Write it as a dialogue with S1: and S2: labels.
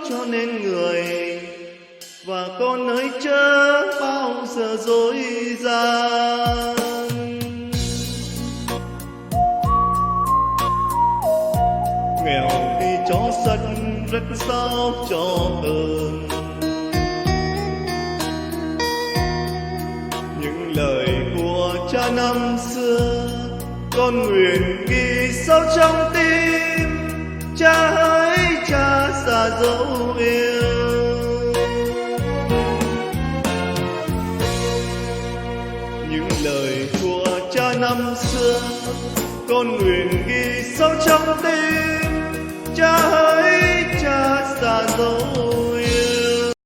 S1: cho nên người, và con hãy chớ bao giờ dối gian. Nghèo khi chó sân rất sao cho ơn, những lời của cha năm xưa con nguyện ghi sâu trong tim. Cha hỡi cha xa dấu yêu, những lời của cha năm xưa con nguyện ghi sâu trong tim. Cha hỡi